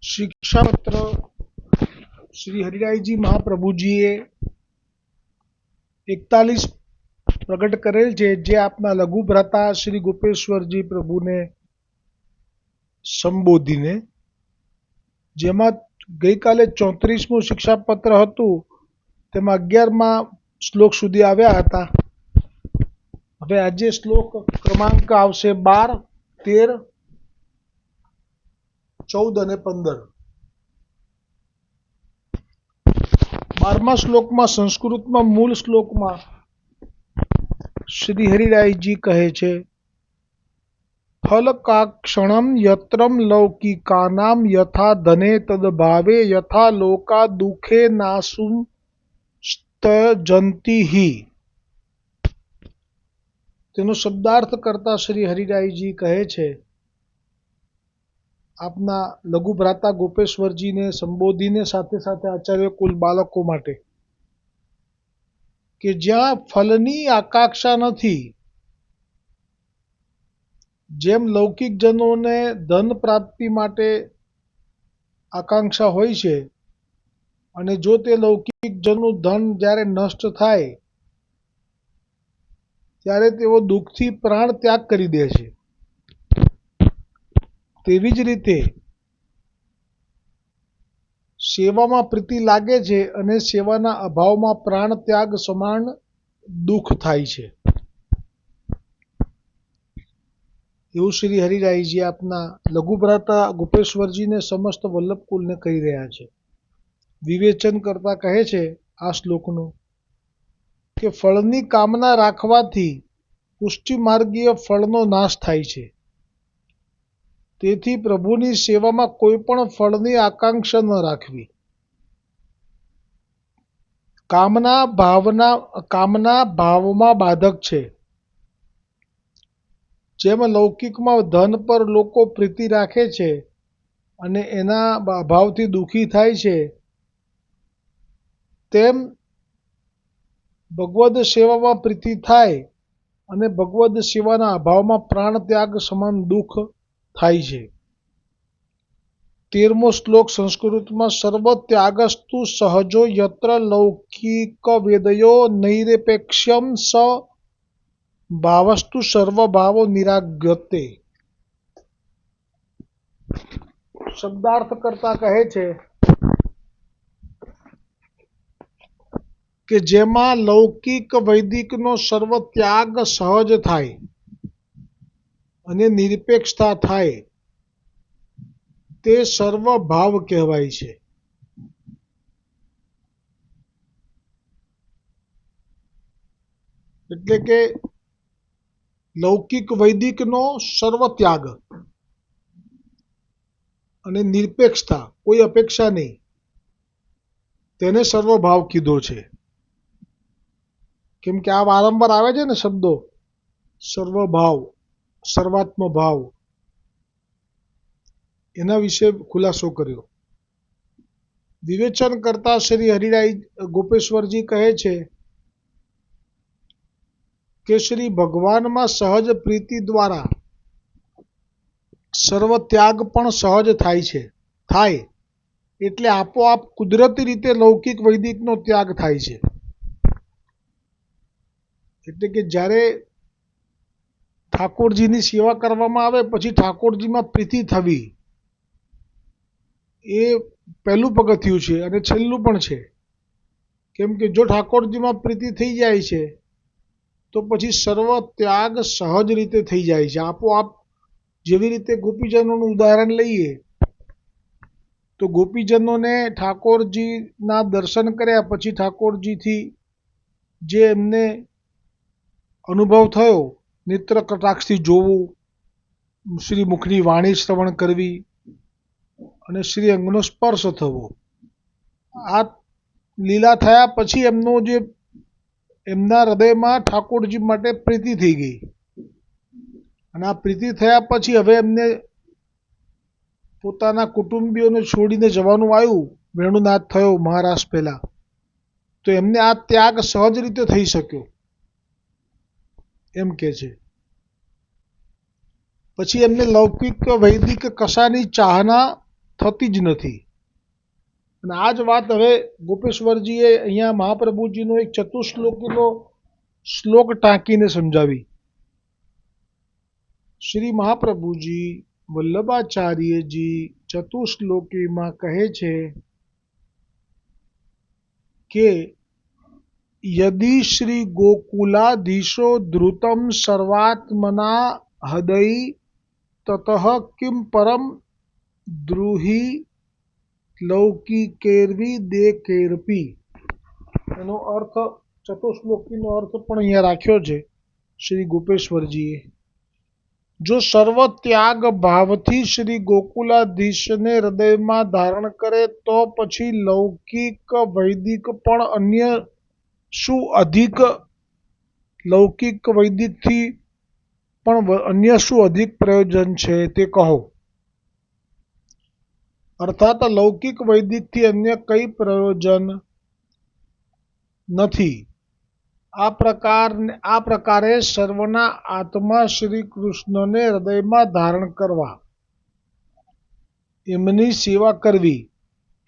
शिक्षापत्र श्री हरिराय जी महाप्रभुजीए 41 प्रकट करेल છે, જે આપના લઘુ ભ્રાતા શ્રી ગોપેશ્વરજી પ્રભુને સંબોધીને, જેમાં ગઈકાલે 34મું શિક્ષાપત્ર હતું, તેમાં 11મા શ્લોક સુધી આવ્યા હતા. હવે આજે શ્લોક ક્રમાંક આવશે 12, 13, 14 અને 15. 12મા શ્લોકમાં સંસ્કૃતમાં મૂળ શ્લોકમાં શ્રી હરિરાયજી કહે છે, ફલકાક્ષણમ યત્રમ લૌકિકાનામ યથા ધને તદભાવે યથા લોકા દુઃખે નાસુમ સ્તજંતિ હિ. તેનો શબ્દાર્થ કરતા શ્રી હરિરાયજી કહે છે, આપના લઘુ ભ્રાતા ગોપેશ્વરજીને સંબોધીને સાથે સાથે આચાર્ય કુલ બાળકો માટે, કે જ્યાં ફલની આકાંક્ષા નથી, જેમ લૌકિક જનોને ધન પ્રાપ્તિ માટે આકાંક્ષા હોય છે, અને જો તે લૌકિક જનનું ધન જ્યારે નષ્ટ થાય ત્યારે તેઓ દુઃખથી પ્રાણ ત્યાગ કરી દે છે, તેવી જ રીતે સેવામાં પ્રીતિ લાગે છે અને સેવાના અભાવમાં પ્રાણ ત્યાગ સમાન દુઃખ થાય છે. એવું શ્રી હરિરાયજી આપના લઘુ ભ્રાતા ગોપેશ્વરજીને સમસ્ત વલ્લભકુલને કહી રહ્યા છે. વિવેચન કરતા કહે છે આ શ્લોકનું, કે ફળની કામના રાખવાથી પુષ્ટિ માર્ગીય ફળનો નાશ થાય છે. તેથી પ્રભુની સેવામાં કોઈ પણ ફળની આકાંક્ષા ન રાખવી. કામના ભાવમાં બાધક છે. જેમ લૌકિકમાં ધન પર લોકો પ્રીતિ રાખે છે અને એના અભાવથી દુઃખી થાય છે, તેમ ભગવદ સેવામાં પ્રીતિ થાય અને ભગવદ સેવાના અભાવમાં પ્રાણ ત્યાગ સમાન દુઃખ થાય છે. 13મો શ્લોક સંસ્કૃતમાં, સર્વ ત્યાગસ્તુ સહજો યત્ર લૌકિક વેદયો નૈરપેક્ષ્યમ સ ભાવસ્તુ સર્વભાવો નિરાગ્યતે. શબ્દાર્થ કરતા કહે છે કે જેમાં લૌકિક વૈદિકનો સર્વ ત્યાગ સહજ થાય અને નિરપેક્ષતા થાય, તે સર્વ ભાવ કહેવાય છે. એટલે કે લૌકિક વૈદિકનો સર્વ ત્યાગ અને નિરપેક્ષતા, કોઈ અપેક્ષા નહીં, તેને સર્વભાવ કીધો છે. કેમ કે આ વારંવાર આવે છે ને શબ્દો, સર્વભાવ, સર્વાત્મ ભાવ, એના વિશે ખુલાસો કર્યો. વિવેચન કરતા શ્રી હરિરાય ગોપેશ્વરજી કહે છે કે શ્રી ભગવાનમાં સહજ પ્રીતિ દ્વારા સર્વ ત્યાગ પણ સહજ થાય એટલે આપોઆપ કુદરતી રીતે લૌકિક વૈદિકનો ત્યાગ થાય છે. એટલે કે જ્યારે ઠાકોરજીની સેવા કરવામાં આવે પછી ઠાકોરજીમાં પ્રીતિ થવી, એ પહેલું પગથિયું છે અને છેલ્લું પણ છે. કેમ કે જો ઠાકોરજીમાં પ્રીતિ થઈ જાય છે તો પછી સર્વ ત્યાગ સહજ રીતે થઈ જાય છે આપોઆપ. જેવી રીતે ગોપીજનોનું ઉદાહરણ લઈએ તો ગોપીજનોને ઠાકોરજીના દર્શન કર્યા પછી ઠાકોરજીથી જે એમને અનુભવ થયો, નેત્ર કટાક્ષથી જોવું, શ્રી મુખની વાણી શ્રવણ કરવી અને શ્રી અંગનો સ્પર્શ થવો, આ લીલા થયા પછી એમના હૃદયમાં ઠાકોરજી માટે પ્રીતિ થઈ ગઈ. અને આ પ્રીતિ થયા પછી હવે એમને પોતાના કુટુંબીઓને છોડીને જવાનું આવ્યું, વેણુનાથ થયો મહારાજ પહેલા, તો એમને આ ત્યાગ સહજ રીતે થઈ શક્યો એમ કે છે. પછી એમને લૌકિક વૈદિક કશાની ચાહના થતી જ નથી. અને આ જ વાત હવે ગોપેશ્વરજીએ અહીંયા મહાપ્રભુજીનો એક ચતુશ્લોકીનો શ્લોક ટાંકીને સમજાવી. શ્રી મહાપ્રભુજી વલ્લભાચાર્યજી ચતુશ્લોકીમાં કહે છે કે યદિ શ્રી ગોકુલાધીશો ધૃતમ સર્વાત્મના હૃદયી તતઃ કિમ પરમ દ્રુહિ લૌકિકેર્વી દેકેર્પી. એનો અર્થ ચતુશ્લોકીનો અર્થ પણ અહીંયા રાખ્યો છે શ્રી ગોપેશ્વરજીએ. જો સર્વ ત્યાગ ભાવથી શ્રી ગોકુલાધીશને હૃદયમાં ધારણ કરે તો પછી લૌકિક વૈદિક પણ અન્ય શું અધિક લૌકિક વૈદિકથી પણ અન્ય શું અધિક પ્રયોજન છે તે કહો. અર્થાત લૌકિક વૈદિકથી અન્ય કઈ પ્રયોજન નથી. આ પ્રકારે સર્વના આત્મા શ્રી કૃષ્ણને હૃદયમાં ધારણ કરવા, એમની સેવા કરવી,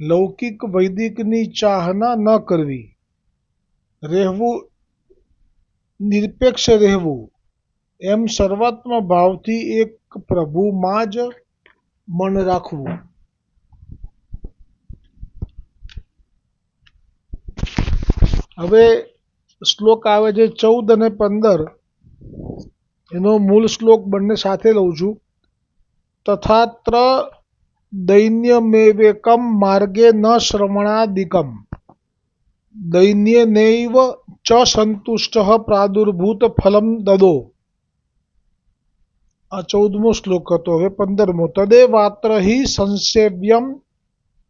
લૌકિક વૈદિકની ચાહના ન કરવી, રહેવું નિરપેક્ષ રહેવું, એમ સર્વાત્મ ભાવથી એક પ્રભુમાં જ મન રાખવું. હવે શ્લોક આવે છે 14 અને 15. એનો મૂળ શ્લોક બંને સાથે લઉં છું. તથાત્ર દૈન્યમેવેકમ માર્ગે ન શ્રવણાદિકમ દૈન્યેનૈવ ચ સંતુષ્ટઃ પ્રાદુર્ભૂત ફલમ દદો. આ 14મો શ્લોક હતો. હવે 15મો. તદેવાત્ર હિ સંસેવ્યમ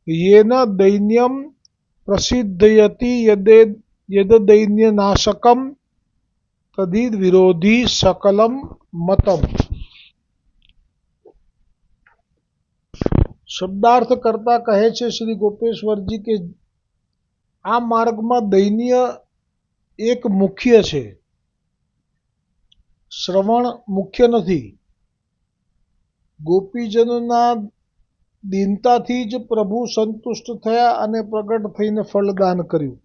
યેન દૈન્યમ પ્રસિદ્ધયતિ યદદૈન્યનાશકમ તદિદ વિરોધી સકલમ મતમ. શબ્દાર્થ કરતા કહે છે શ્રી ગોપેશ્વરજી કે આ માર્ગમાં દૈન્ય એક મુખ્ય છે, શ્રવણ મુખ્ય નથી. ગોપીજનોના દીનતાથી જ પ્રભુ સંતુષ્ટ થયા અને પ્રગટ થઈને ફળદાન કર્યું.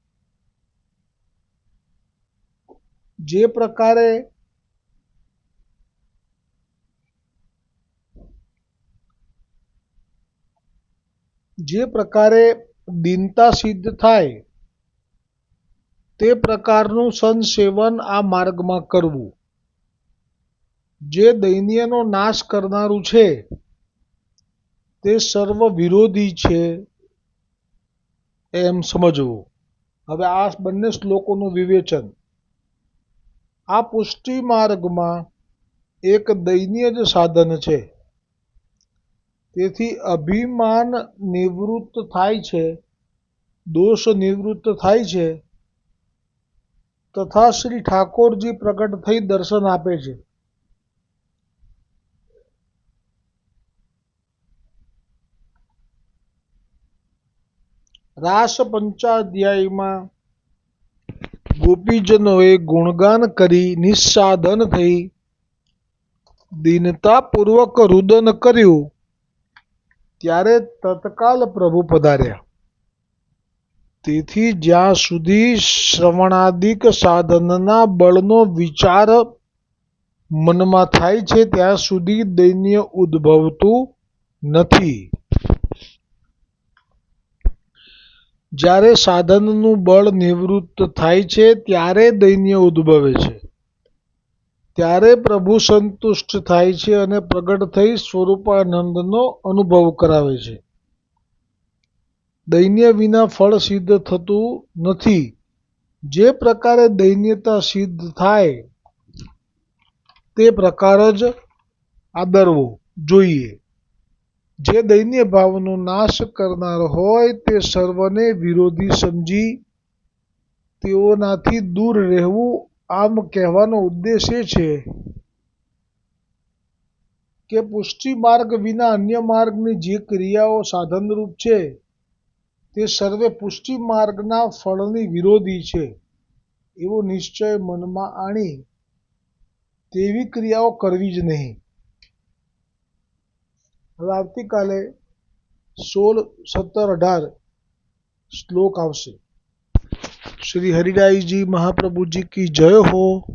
જે પ્રકારે દીનતા સિદ્ધ થાય તે પ્રકારનું સંસેવન આ માર્ગમાં કરવું. જે દૈન્યનો નાશ કરનારું છે તે સર્વ વિરોધી છે એમ સમજવું. હવે આ બંને શ્લોકોનું વિવેચન. આ પુષ્ટિ માર્ગમાં એક દૈન્ય જ સાધન છે. તેથી અભિમાન નિવૃત્ત થાય છે, દોષ નિવૃત્ત થાય છે, તથા શ્રી ઠાકોરજી પ્રગટ થઈ દર્શન આપે છે. રાસ પંચાધ્યાયમાં ગોપીજનોએ ગુણગાન કરી નિસ્સાધન થઈ દીનતાપૂર્વક રુદન કર્યું ત્યારે તત્કાલ પ્રભુ પધાર્યા. તેથી જ્યાં સુધી શ્રવણાદિક સાધનના બળનો વિચાર મનમાં થાય છે ત્યાં સુધી દૈન્ય ઉદ્ભવતું નથી. જ્યારે સાધનનું બળ નિવૃત્ત થાય છે ત્યારે દૈન્ય ઉદ્ભવે છે. ત્યારે પ્રભુ સંતુષ્ટ થાય છે અને પ્રગટ થઈ સ્વરૂપાનંદનો અનુભવ કરાવે છે. દૈન્ય વિના ફળ સિદ્ધ થતું નથી. જે પ્રકારે દૈન્યતા સિદ્ધ થાય તે પ્રકાર જ આદરવો જોઈએ. જે દૈન્ય ભાવનો નાશ કરનાર હોય તે સર્વને વિરોધી સમજી તેઓનાથી દૂર રહેવું. આમ કહેવાનો ઉદ્દેશ એ છે કે પુષ્ટિ માર્ગ વિના અન્ય માર્ગની જે ક્રિયાઓ સાધનરૂપ છે તે સર્વે પુષ્ટિ માર્ગના ફળની વિરોધી છે એવો નિશ્ચય મનમાં આણી તેવી ક્રિયાઓ કરવી જ નહીં. હવે આવતીકાલે 16, 17, 18 શ્લોક આવશે. શ્રી હરિરાયજી મહાપ્રભુજી કી જય હો.